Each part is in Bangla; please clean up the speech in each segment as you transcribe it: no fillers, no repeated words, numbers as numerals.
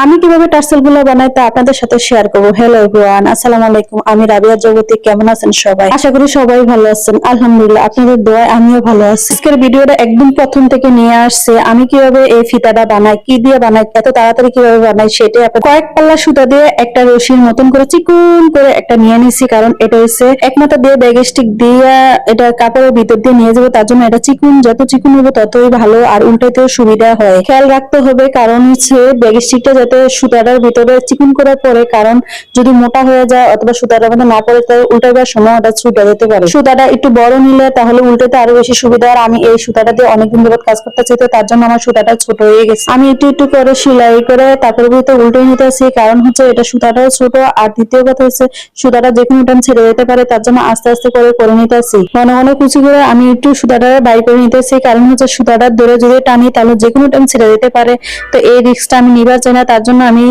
আমি কিভাবে টার্সেল গুলো বানাই তা আপনাদের সাথে শেয়ার করবো। হ্যালো এভরিওয়ান, আসসালামু আলাইকুম। আমি রাবিয়া জগতি। কেমন আছেন সবাই? আশা করি সবাই ভালো আছেন। আলহামদুলিল্লাহ, আপনাদের দোয়ায় আমিও ভালো আছি। আজকের ভিডিওটা একদম প্রথম থেকে নিয়ে আসছে আমি কিভাবে এই ফিতাটা বানাই, কি দিয়ে বানাই, এত তাড়াতাড়ি কিভাবে বানাই সেটাই। কয়েক পাল্লা সুতা দিয়ে একটা রশির মতন করে চিকুন করে একটা নিয়ে নিছি, কারণ এটা হচ্ছে একমাত্র দিয়ে ব্যাগ স্টিক দিয়ে এটা কাপড়ের ভিতর দিয়ে নিয়ে যাবো, তার জন্য এটা চিকুন, যত চিকুন হবে ততই ভালো আর উল্টাইতেও সুবিধা হয়। খেয়াল রাখতে হবে, কারণ হচ্ছে ব্যাগ স্টিকটা যাতে সুতাটার ভিতরে চিকুন করার পরে, কারণ যদি মোটা হয়ে যায় অথবা সুতাটা মধ্যে না পড়ে তাহলে উল্টাবার সময় ওটা ছুটে যেতে পারে। সুতাটা একটু বড় নিলে তাহলে উল্টাতে আরো বেশি সুবিধা। আর আমি এই সুতাটা দিয়ে অনেকদিন ধরে কাজ করতেছি, তো তার জন্য আমার সুতাটা ছোট হয়ে গেছে। আমি একটু একটু করে সেলাই করে তারপরে ভিতরে উল্টে নিতেছি, কারণ হচ্ছে এটা সুতাটাও ছোট। আর দ্বিতীয় কথা হচ্ছে সুতাটা যে কোনো টাইম ছেড়ে যেতে পারে, তার জন্য আস্তে আস্তে করে নিতেছি। ঘন ঘন কুচি করে আমি একটু সুতাটা বাইর করে নিতেছি, কারণ হচ্ছে সুতাটা ধরে যদি টানি তাহলে যে কোনো টাইম ছেড়ে যেতে পারে। তো এই রিস্কটা আমি নিবার চাই না, তার জন্য আমি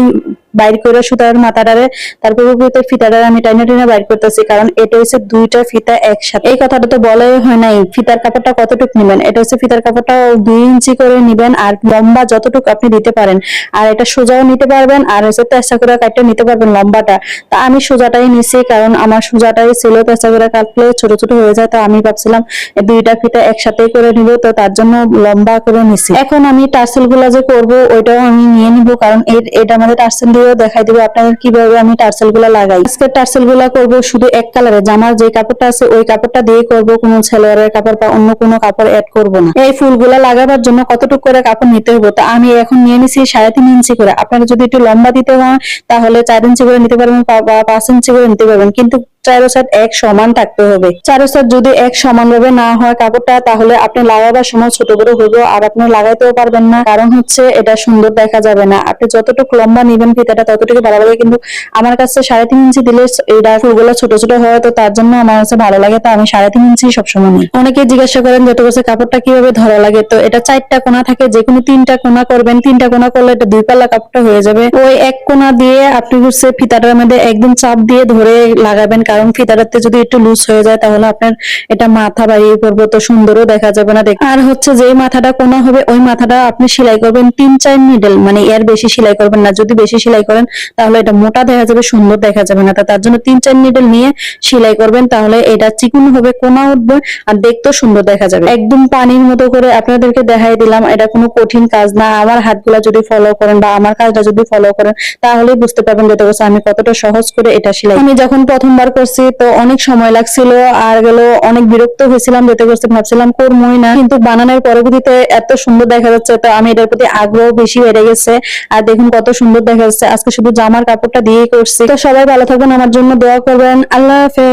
বাইর করে সুতার মাথাটারে তারপর ফিতাটারে আমি টাইনা টাইনা বাইর করতেছি, কারণ এটা হচ্ছে দুইটা ফিতা একসাথে। এই কথাটা তো বলাই হয় নাই, ফিতার কাপড়টা কতটুকু নিবেন। এটা হচ্ছে ফিতার কাপড়টা 2 ইঞ্চি করে নিবেন, আর লম্বা যতটুকু আপনি দিতে পারেন। আর এটা সোজাও নিতে পারবেন, আর হচ্ছে তেস্তা করে কাটতে নিতে পারবেন লম্বাটা। তা আমি সোজাটাই নিছি, কারণ আমার সোজাটাই ছিল, তেস্তা করে কাটলে ছোট ছোট হয়ে যায়। তো আমি ভাবছিলাম দুইটা ফিতা একসাথে করে নিব, তো তার জন্য লম্বা করে নিছি। এখন আমি টার্সেল গুলা যে করবো ওইটাও আমি নিয়ে নিব, কারণ এটা আমাদের টার্সেল দিয়েও দেখাই দিব আপনাদের কিভাবে আমি টার্সেল গুলা লাগাই। আজকে টার্সেল গুলা করবো শুধু এক কালারে, জামার যে কাপড়টা আছে ওই কাপড়টা দিয়ে করবো, কোনো সালোয়ারের কাপড় বা অন্য কোনো কাপড় অ্যাড করব না। এই ফুলগুলা লাগাবার জন্য কতটুকু করে কাপড় নিতে হবে, তো আমি এখন নিয়ে নিছি 3.5 ইঞ্চি করে। আপনারা যদি একটু লম্বা দিতে হয় তাহলে 4 ইঞ্চি করে নিতে পারবেন বা 5 ইঞ্চি করে নিতে পারবেন, কিন্তু চারো সাইড এক সমান থাকতে হবে। চারো সাইড যদি এক সমান ভাবে না হয় কাপড়টা, তাহলে আপনি লাগাবার সময় ছোট বড় হইবে আর আপনি লাগাইতেও পারবেন না, কারণ হচ্ছে এটা সুন্দর দেখা যাবে না। আপনি যতটুকু লম্বা নিবেন ফিতাটা ততটুকু ভালো লাগে, কিন্তু আমার কাছে 3.5 ইঞ্চি দিলে এই ফুলগুলো ছোট ছোট হয়, তো তার জন্য আমার কাছে ভালো লাগে, তো আমি 3.5 ইঞ্চি সবসময় নিই। অনেকে জিজ্ঞাসা করেন যত বছর কাপড়টা কিভাবে ধরা লাগে, তো এটা 4টা কোণা থাকে, যে কোনো 3টা কোণা করবেন। 3টা কোণা করলে এটা 2 পাল্লা কাপড়টা হয়ে যাবে। ওই এক কোণা দিয়ে আপনি হচ্ছে ফিতাটার মধ্যে একদম চাপ দিয়ে ধরে লাগাবেন, কারণ ফিতাটাতে যদি একটু লুজ হয়ে যায় তাহলে আপনার এটা মাথা বাড়িয়ে পড়বে, তো সুন্দরও দেখা যাবে না। আর হচ্ছে যে মাথাটা কোনা হবে ওই মাথাটা আপনি সেলাই করবেন 3-4 নিডেল, মানে এর বেশি সেলাই করবেন না। যদি বেশি সেলাই করেন তাহলে এটা মোটা দেখা যাবে, সুন্দর দেখা যাবে না। তার জন্য 3-4 নিডেল নিয়ে সেলাই করবেন, তাহলে এটা চিকুন হবে, কোনা উঠবে আর দেখতেও সুন্দর দেখা যাবে। একদম পানির মতো করে আপনাদেরকে দেখাই দিলাম, এটা কোনো কঠিন কাজ না। আমার হাতগুলা যদি ফলো করেন বা আমার কাজটা যদি ফলো করেন তাহলেই বুঝতে পারবেন যে আমি কতটা সহজ করে এটা সেলাই। আমি যখন প্রথমবার করছি তো অনেক সময় লাগছিল আর গেল, অনেক বিরক্ত হয়েছিলাম, যেতে করতে ভাবছিলাম করবই না, কিন্তু বানানোর পরবর্তীতে এত সুন্দর দেখা যাচ্ছে, তো আমি এটার প্রতি আগ্রহ বেশি বেড়ে গেছে। আর দেখুন কত সুন্দর দেখা যাচ্ছে। আজকে শুধু জামার কাপড়টা দিয়ে করছি। তো সবাই ভালো থাকবেন, আমার জন্য দোয়া করবেন। আল্লাহ হাফেজ।